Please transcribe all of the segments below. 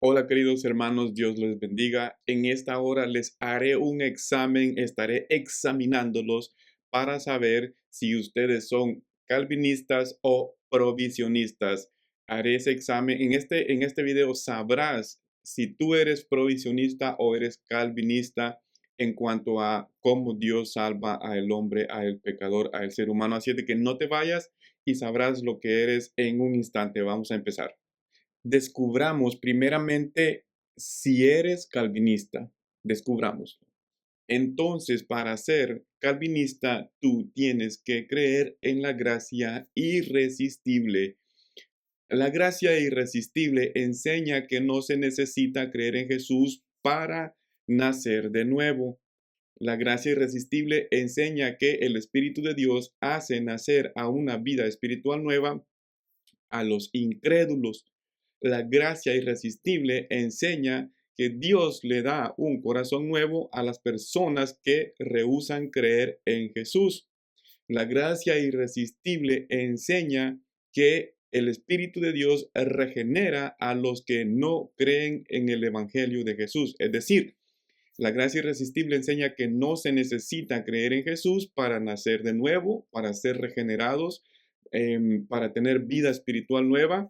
Hola queridos hermanos, Dios les bendiga. En esta hora les haré un examen, estaré examinándolos para saber si ustedes son calvinistas o provisionistas. Haré ese examen. En este video sabrás si tú eres provisionista o eres calvinista en cuanto a cómo Dios salva al hombre, al pecador, al ser humano. Así de que no te vayas y sabrás lo que eres en un instante. Vamos a empezar. Descubramos primeramente si eres calvinista, descubramos. Entonces, para ser calvinista, tú tienes que creer en la gracia irresistible. La gracia irresistible enseña que no se necesita creer en Jesús para nacer de nuevo. La gracia irresistible enseña que el Espíritu de Dios hace nacer a una vida espiritual nueva a los incrédulos. La gracia irresistible enseña que Dios le da un corazón nuevo a las personas que rehúsan creer en Jesús. La gracia irresistible enseña que el Espíritu de Dios regenera a los que no creen en el Evangelio de Jesús. Es decir, la gracia irresistible enseña que no se necesita creer en Jesús para nacer de nuevo, para ser regenerados, para tener vida espiritual nueva,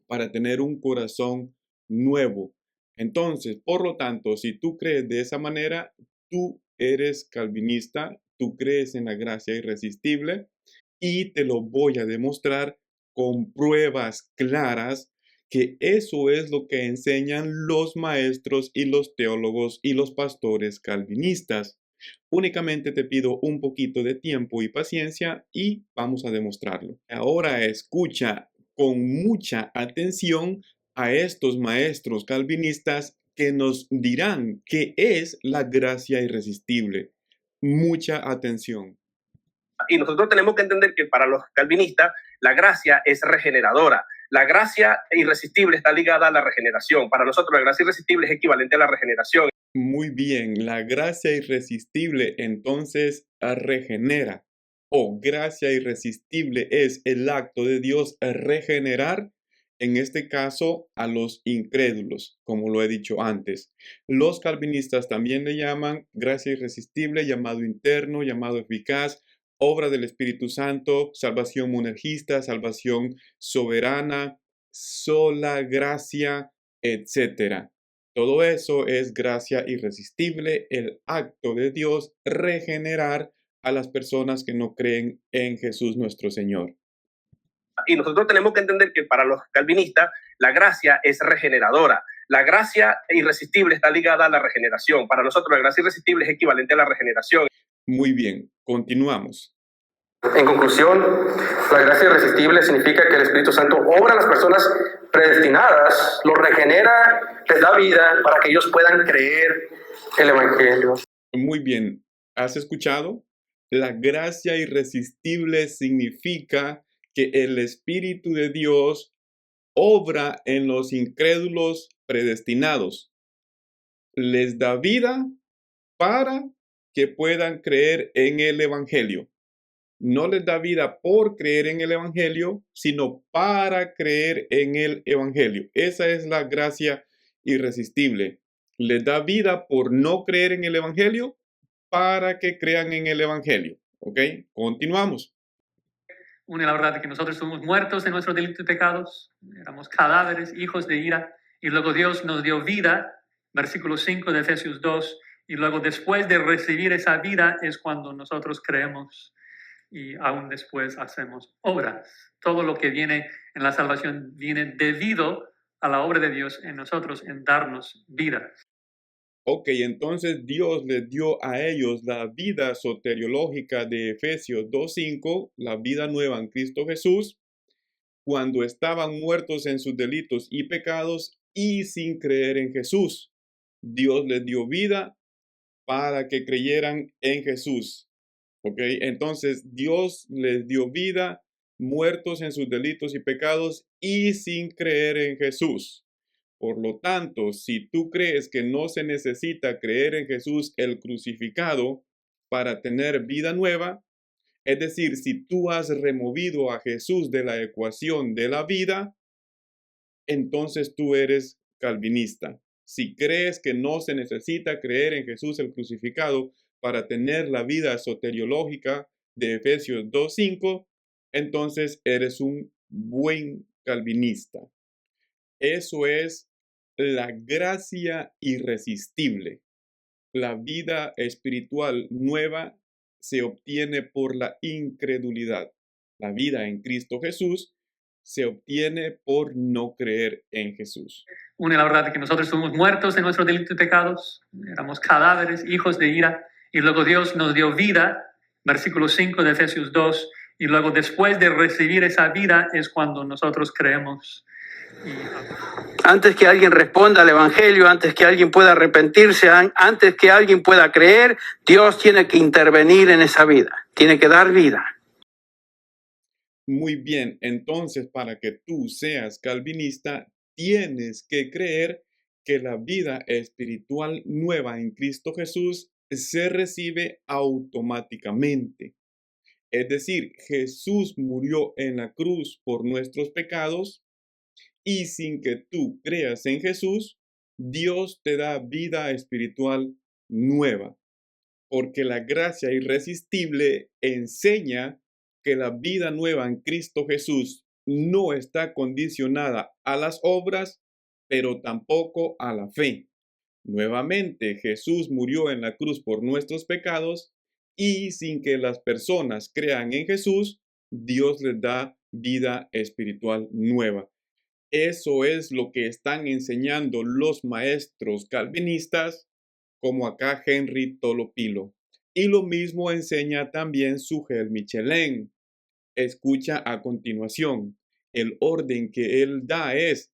para tener un corazón nuevo. Entonces, por lo tanto, si tú crees de esa manera, tú eres calvinista, tú crees en la gracia irresistible y te lo voy a demostrar con pruebas claras que eso es lo que enseñan los maestros y los teólogos y los pastores calvinistas. Únicamente te pido un poquito de tiempo y paciencia y vamos a demostrarlo. Ahora escucha con mucha atención a estos maestros calvinistas que nos dirán qué es la gracia irresistible. Mucha atención. Y nosotros tenemos que entender que para los calvinistas la gracia es regeneradora. La gracia irresistible está ligada a la regeneración. Para nosotros la gracia irresistible es equivalente a la regeneración. Muy bien, la gracia irresistible entonces regenera. O gracia irresistible es el acto de Dios a regenerar, en este caso a los incrédulos, como lo he dicho antes. Los calvinistas también le llaman gracia irresistible, llamado interno, llamado eficaz, obra del Espíritu Santo, salvación monergista, salvación soberana, sola gracia, etcétera. Todo eso es gracia irresistible, el acto de Dios regenerar a las personas que no creen en Jesús nuestro Señor. Y nosotros tenemos que entender que para los calvinistas la gracia es regeneradora. La gracia irresistible está ligada a la regeneración. Para nosotros la gracia irresistible es equivalente a la regeneración. Muy bien, continuamos. En conclusión, la gracia irresistible significa que el Espíritu Santo obra a las personas predestinadas, los regenera, les da vida para que ellos puedan creer el Evangelio. Muy bien, ¿has escuchado? La gracia irresistible significa que el Espíritu de Dios obra en los incrédulos predestinados. Les da vida para que puedan creer en el Evangelio. No les da vida por creer en el Evangelio, sino para creer en el Evangelio. Esa es la gracia irresistible. Les da vida por no creer en el Evangelio para que crean en el Evangelio. ¿Ok? Continuamos. Une la verdad de que nosotros somos muertos en nuestros delitos y pecados, éramos cadáveres, hijos de ira, y luego Dios nos dio vida, versículo 5 de Efesios 2, y luego después de recibir esa vida es cuando nosotros creemos y aún después hacemos obras. Todo lo que viene en la salvación viene debido a la obra de Dios en nosotros, en darnos vida. Ok, entonces Dios les dio a ellos la vida soteriológica de Efesios 2:5, la vida nueva en Cristo Jesús, cuando estaban muertos en sus delitos y pecados y sin creer en Jesús. Dios les dio vida para que creyeran en Jesús. ¿Ok? Entonces Dios les dio vida muertos en sus delitos y pecados y sin creer en Jesús. Por lo tanto, si tú crees que no se necesita creer en Jesús el crucificado para tener vida nueva, es decir, si tú has removido a Jesús de la ecuación de la vida, entonces tú eres calvinista. Si crees que no se necesita creer en Jesús el crucificado para tener la vida soteriológica de Efesios 2:5, entonces eres un buen calvinista. Eso es la gracia irresistible. La vida espiritual nueva se obtiene por la incredulidad. La vida en Cristo Jesús se obtiene por no creer en Jesús. Une la verdad de que nosotros somos muertos en nuestros delitos y pecados, éramos cadáveres, hijos de ira, y luego Dios nos dio vida, versículo 5 de Efesios 2, y luego después de recibir esa vida es cuando nosotros creemos. Antes que alguien responda al Evangelio, antes que alguien pueda arrepentirse, antes que alguien pueda creer, Dios tiene que intervenir en esa vida, tiene que dar vida. Muy bien, entonces para que tú seas calvinista, tienes que creer que la vida espiritual nueva en Cristo Jesús se recibe automáticamente. Es decir, Jesús murió en la cruz por nuestros pecados y sin que tú creas en Jesús, Dios te da vida espiritual nueva. Porque la gracia irresistible enseña que la vida nueva en Cristo Jesús no está condicionada a las obras, pero tampoco a la fe. Nuevamente, Jesús murió en la cruz por nuestros pecados y sin que las personas crean en Jesús, Dios les da vida espiritual nueva. Eso es lo que están enseñando los maestros calvinistas, como acá Henry Tolopilo. Y lo mismo enseña también Sugel Michelén. Escucha a continuación. El orden que él da es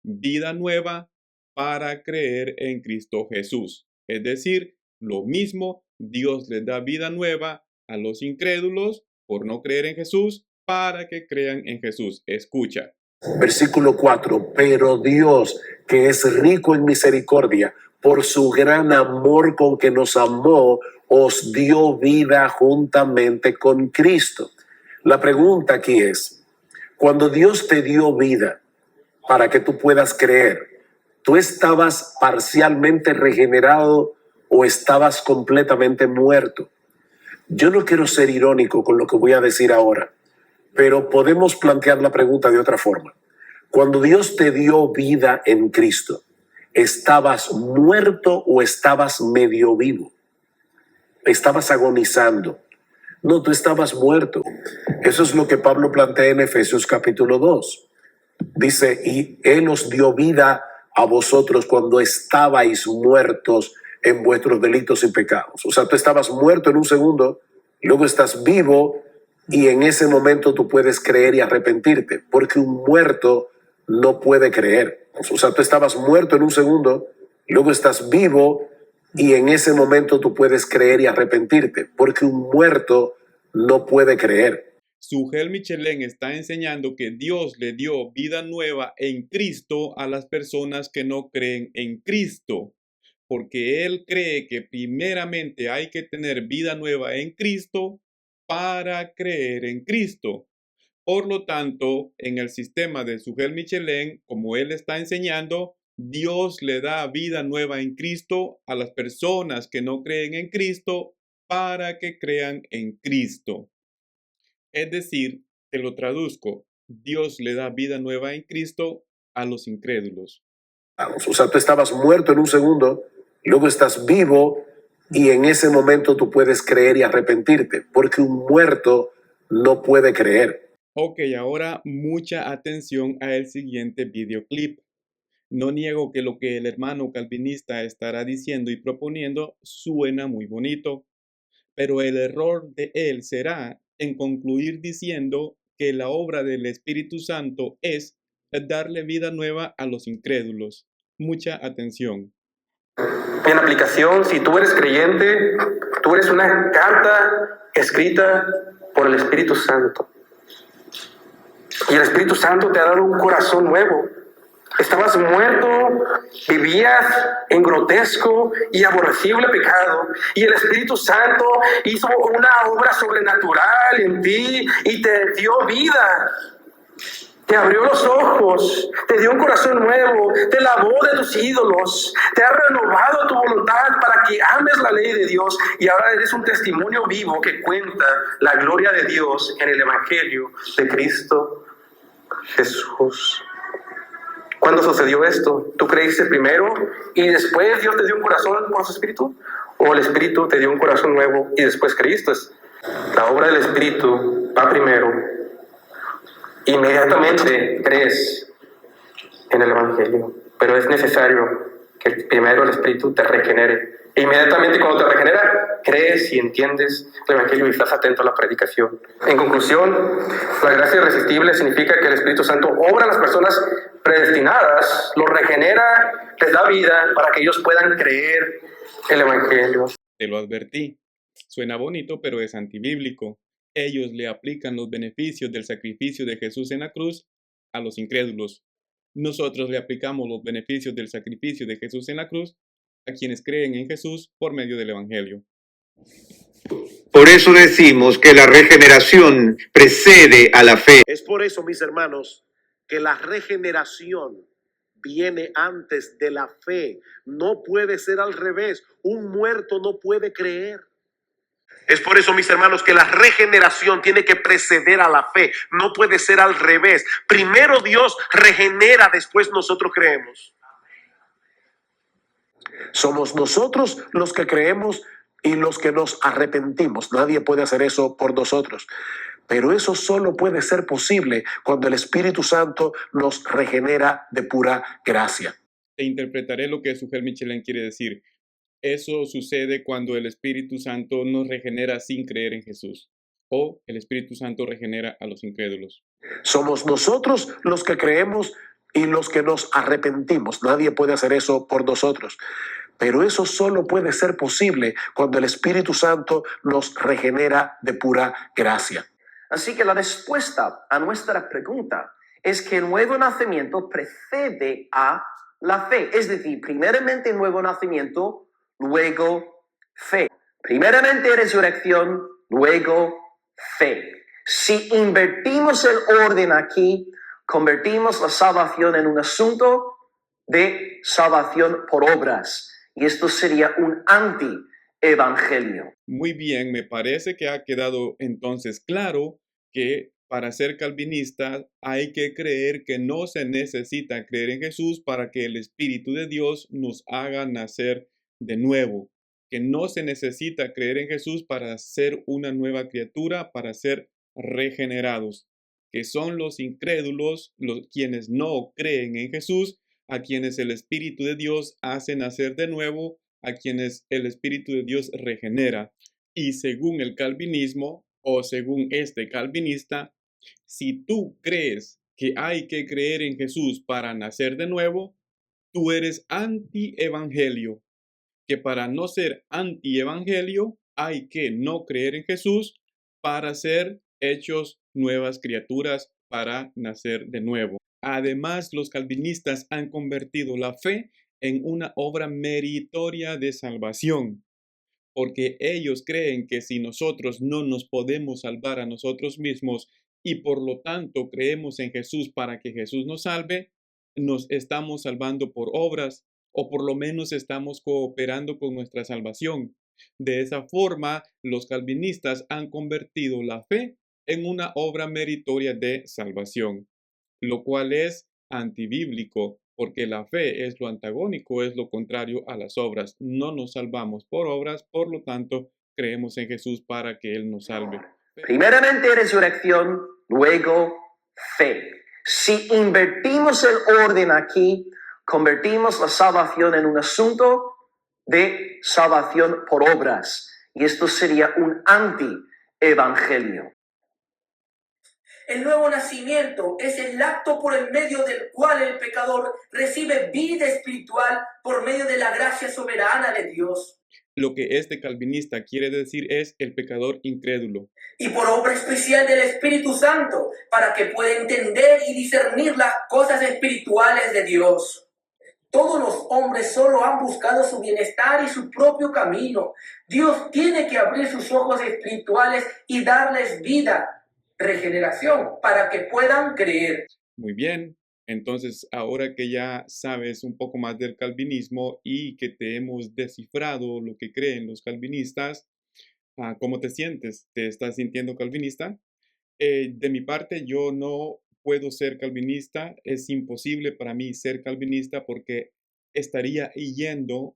vida nueva para creer en Cristo Jesús. Es decir, lo mismo, Dios les da vida nueva a los incrédulos por no creer en Jesús para que crean en Jesús. Escucha. Versículo 4, pero Dios, que es rico en misericordia, por su gran amor con que nos amó, os dio vida juntamente con Cristo. La pregunta aquí es, cuando Dios te dio vida para que tú puedas creer, ¿tú estabas parcialmente regenerado o estabas completamente muerto? Yo no quiero ser irónico con lo que voy a decir ahora, pero podemos plantear la pregunta de otra forma. Cuando Dios te dio vida en Cristo, ¿estabas muerto o estabas medio vivo? ¿Estabas agonizando? No, tú estabas muerto. Eso es lo que Pablo plantea en Efesios capítulo 2. Dice, y Él os dio vida a vosotros cuando estabais muertos en vuestros delitos y pecados. O sea, tú estabas muerto en un segundo, luego estás vivo, y en ese momento tú puedes creer y arrepentirte, porque un muerto no puede creer. O sea, tú estabas muerto en un segundo, luego estás vivo y en ese momento tú puedes creer y arrepentirte, porque un muerto no puede creer. Sugel Michelén está enseñando que Dios le dio vida nueva en Cristo a las personas que no creen en Cristo, porque él cree que primeramente hay que tener vida nueva en Cristo para creer en Cristo. Por lo tanto, en el sistema de Sugel Michelén, como él está enseñando, Dios le da vida nueva en Cristo a las personas que no creen en Cristo para que crean en Cristo. Es decir, te lo traduzco, Dios le da vida nueva en Cristo a los incrédulos. O sea, tú estabas muerto en un segundo, luego estás vivo y en ese momento tú puedes creer y arrepentirte, porque un muerto no puede creer. Ok, ahora mucha atención al siguiente videoclip. No niego que lo que el hermano calvinista estará diciendo y proponiendo suena muy bonito, pero el error de él será en concluir diciendo que la obra del Espíritu Santo es darle vida nueva a los incrédulos. Mucha atención. En aplicación, si tú eres creyente, tú eres una carta escrita por el Espíritu Santo. Y el Espíritu Santo te ha dado un corazón nuevo. Estabas muerto, vivías en grotesco y aborrecible pecado, y el Espíritu Santo hizo una obra sobrenatural en ti y te dio vida. te abrió los ojos, te dio un corazón nuevo, te lavó de tus ídolos, te ha renovado tu voluntad para que ames la ley de Dios y ahora eres un testimonio vivo que cuenta la gloria de Dios en el Evangelio de Cristo Jesús. ¿Cuándo sucedió esto? ¿Tú creíste primero y después Dios te dio un corazón con su Espíritu? ¿O el Espíritu te dio un corazón nuevo y después creíste? La obra del Espíritu va primero. Inmediatamente crees en el Evangelio, pero es necesario que primero el Espíritu te regenere. E inmediatamente cuando te regenera, crees y entiendes el Evangelio y estás atento a la predicación. En conclusión, la gracia irresistible significa que el Espíritu Santo obra a las personas predestinadas, los regenera, les da vida para que ellos puedan creer el Evangelio. Te lo advertí. Suena bonito, pero es antibíblico. Ellos le aplican los beneficios del sacrificio de Jesús en la cruz a los incrédulos. Nosotros le aplicamos los beneficios del sacrificio de Jesús en la cruz a quienes creen en Jesús por medio del Evangelio. Por eso decimos que la regeneración precede a la fe. Es por eso, mis hermanos, que la regeneración viene antes de la fe. No puede ser al revés. Un muerto no puede creer. Es por eso, mis hermanos, que la regeneración tiene que preceder a la fe. No puede ser al revés. Primero Dios regenera, después nosotros creemos. Somos nosotros los que creemos y los que nos arrepentimos. Nadie puede hacer eso por nosotros. Pero eso solo puede ser posible cuando el Espíritu Santo nos regenera de pura gracia. Te interpretaré lo que Sujel Michelin quiere decir. Eso sucede cuando el Espíritu Santo nos regenera sin creer en Jesús, o el Espíritu Santo regenera a los incrédulos. Somos nosotros los que creemos y los que nos arrepentimos. Nadie puede hacer eso por nosotros. Pero eso solo puede ser posible cuando el Espíritu Santo nos regenera de pura gracia. Así que la respuesta a nuestra pregunta es que el nuevo nacimiento precede a la fe. Es decir, primeramente nuevo nacimiento, luego fe. Primeramente resurrección, luego fe. Si invertimos el orden aquí, convertimos la salvación en un asunto de salvación por obras. Y esto sería un anti-evangelio. Muy bien, me parece que ha quedado entonces claro que para ser calvinista hay que creer que no se necesita creer en Jesús para que el Espíritu de Dios nos haga nacer de nuevo. Que no se necesita creer en Jesús para ser una nueva criatura, para ser regenerados. Que son los incrédulos, quienes no creen en Jesús, a quienes el Espíritu de Dios hace nacer de nuevo, a quienes el Espíritu de Dios regenera. Y según el calvinismo, o según este calvinista, si tú crees que hay que creer en Jesús para nacer de nuevo, tú eres anti-evangelio. Que para no ser anti-evangelio, hay que no creer en Jesús para ser hechos nuevas criaturas, para nacer de nuevo. Además, los calvinistas han convertido la fe en una obra meritoria de salvación, porque ellos creen que si nosotros no nos podemos salvar a nosotros mismos y por lo tanto creemos en Jesús para que Jesús nos salve, nos estamos salvando por obras o por lo menos estamos cooperando con nuestra salvación. De esa forma, los calvinistas han convertido la fe en una obra meritoria de salvación, lo cual es antibíblico, porque la fe es lo antagónico, es lo contrario a las obras. No nos salvamos por obras, por lo tanto, creemos en Jesús para que Él nos salve. Primeramente resurrección, luego fe. Si invertimos el orden aquí, convertimos la salvación en un asunto de salvación por obras. Y esto sería un anti-evangelio. El nuevo nacimiento es el acto por el medio del cual el pecador recibe vida espiritual por medio de la gracia soberana de Dios. Lo que este calvinista quiere decir es el pecador incrédulo. Y por obra especial del Espíritu Santo, para que pueda entender y discernir las cosas espirituales de Dios. Todos los hombres solo han buscado su bienestar y su propio camino. Dios tiene que abrir sus ojos espirituales y darles vida, regeneración, para que puedan creer. Muy bien. Entonces, ahora que ya sabes un poco más del calvinismo y que te hemos descifrado lo que creen los calvinistas, ¿cómo te sientes? ¿Te estás sintiendo calvinista? De mi parte, yo no puedo ser calvinista. Es imposible para mí ser calvinista porque estaría yendo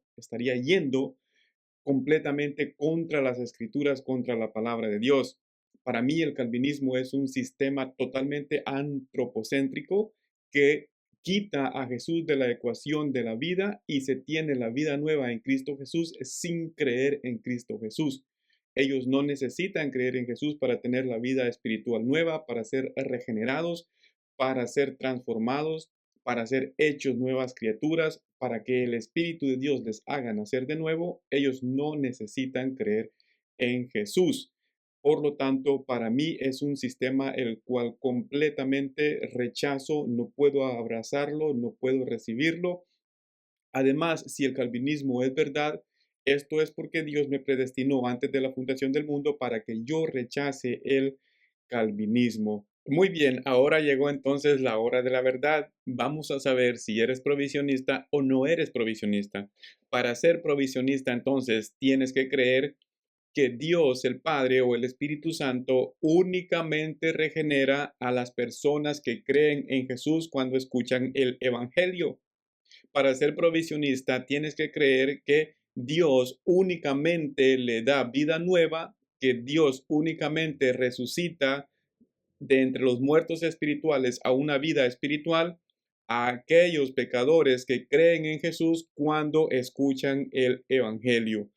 completamente contra las escrituras, contra la palabra de Dios. Para mí el calvinismo es un sistema totalmente antropocéntrico que quita a Jesús de la ecuación de la vida y se tiene la vida nueva en Cristo Jesús sin creer en Cristo Jesús. Ellos no necesitan creer en Jesús para tener la vida espiritual nueva, para ser regenerados, para ser transformados, para ser hechos nuevas criaturas, para que el Espíritu de Dios les haga nacer de nuevo. Ellos no necesitan creer en Jesús. Por lo tanto, para mí es un sistema el cual completamente rechazo, no puedo abrazarlo, no puedo recibirlo. Además, si el calvinismo es verdad, esto es porque Dios me predestinó antes de la fundación del mundo para que yo rechace el calvinismo. Muy bien, ahora llegó entonces la hora de la verdad. Vamos a saber si eres provisionista o no eres provisionista. Para ser provisionista, entonces, tienes que creer que Dios, el Padre o el Espíritu Santo únicamente regenera a las personas que creen en Jesús cuando escuchan el Evangelio. Para ser provisionista tienes que creer que Dios únicamente le da vida nueva, que Dios únicamente resucita de entre los muertos espirituales a una vida espiritual a aquellos pecadores que creen en Jesús cuando escuchan el Evangelio.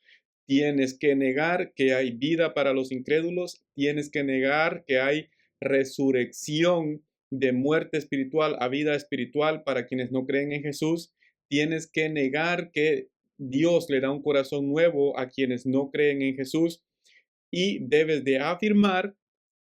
Tienes que negar que hay vida para los incrédulos, tienes que negar que hay resurrección de muerte espiritual a vida espiritual para quienes no creen en Jesús, tienes que negar que Dios le da un corazón nuevo a quienes no creen en Jesús y debes de afirmar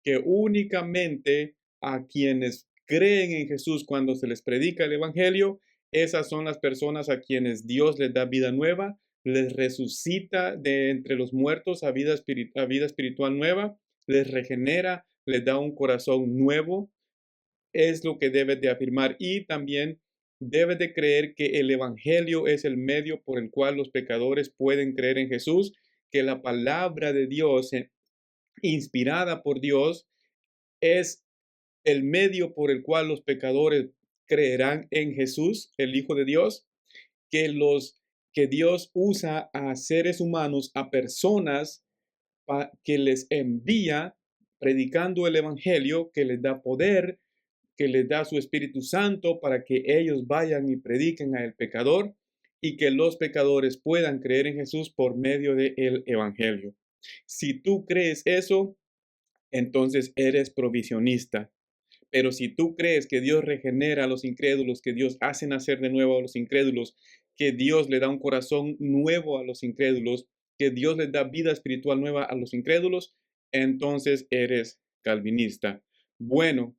que únicamente a quienes creen en Jesús cuando se les predica el Evangelio, esas son las personas a quienes Dios les da vida nueva, les resucita de entre los muertos a vida espiritual nueva, les regenera, les da un corazón nuevo. Es lo que debes de afirmar y también debes de creer que el Evangelio es el medio por el cual los pecadores pueden creer en Jesús, que la palabra de Dios, inspirada por Dios, es el medio por el cual los pecadores creerán en Jesús, el Hijo de Dios, que Dios usa a seres humanos, a personas que les envía predicando el Evangelio, que les da poder, que les da su Espíritu Santo para que ellos vayan y prediquen al pecador y que los pecadores puedan creer en Jesús por medio del Evangelio. Si tú crees eso, entonces eres provisionista. Pero si tú crees que Dios regenera a los incrédulos, que Dios hace nacer de nuevo a los incrédulos, que Dios le da un corazón nuevo a los incrédulos, que Dios les da vida espiritual nueva a los incrédulos, entonces eres calvinista. Bueno,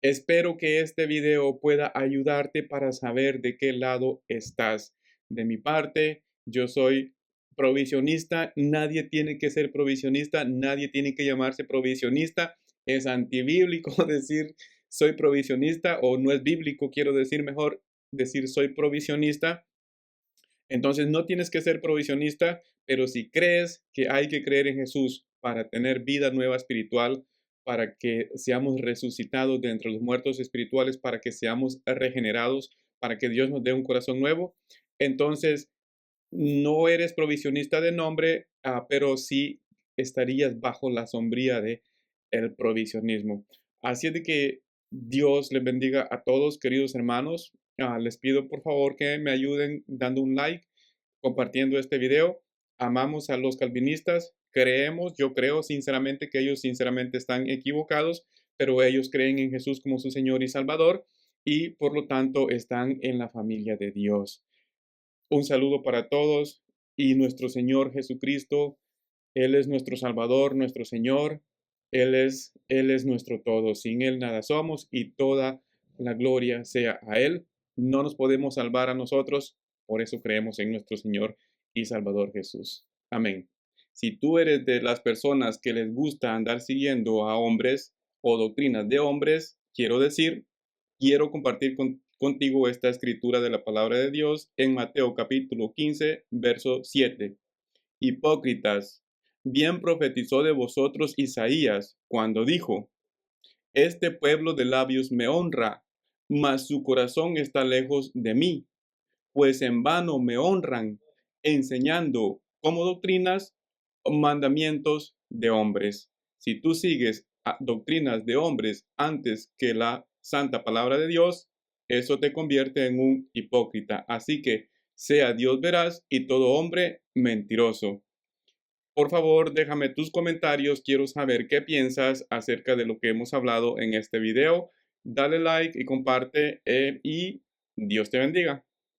espero que este video pueda ayudarte para saber de qué lado estás. De mi parte, yo soy provisionista. Nadie tiene que ser provisionista, nadie tiene que llamarse provisionista. Es antibíblico decir soy provisionista, o no es bíblico, quiero decir mejor, decir soy provisionista. Entonces no tienes que ser provisionista, pero si crees que hay que creer en Jesús para tener vida nueva espiritual, para que seamos resucitados de entre los muertos espirituales, para que seamos regenerados, para que Dios nos dé un corazón nuevo, entonces no eres provisionista de nombre, pero sí estarías bajo la sombría de el provisionismo. Así es de que Dios les bendiga a todos, queridos hermanos. Les pido por favor que me ayuden dando un like, compartiendo este video. Amamos a los calvinistas. Yo creo sinceramente que ellos sinceramente están equivocados, pero ellos creen en Jesús como su Señor y Salvador y por lo tanto están en la familia de Dios. Un saludo para todos y nuestro Señor Jesucristo, Él es nuestro Salvador, nuestro Señor. Él es nuestro todo. Sin Él nada somos y toda la gloria sea a Él. No nos podemos salvar a nosotros, por eso creemos en nuestro Señor y Salvador Jesús. Amén. Si tú eres de las personas que les gusta andar siguiendo a hombres o doctrinas de hombres, quiero decir quiero compartir contigo esta escritura de la palabra de Dios en Mateo capítulo 15, verso 7. Hipócritas, bien profetizó de vosotros Isaías cuando dijo: este pueblo de labios me honra, mas su corazón está lejos de mí, pues en vano me honran, enseñando como doctrinas mandamientos de hombres. Si tú sigues doctrinas de hombres antes que la santa palabra de Dios, eso te convierte en un hipócrita. Así que sea Dios veraz y todo hombre mentiroso. Por favor, déjame tus comentarios. Quiero saber qué piensas acerca de lo que hemos hablado en este video. Dale like y comparte y Dios te bendiga.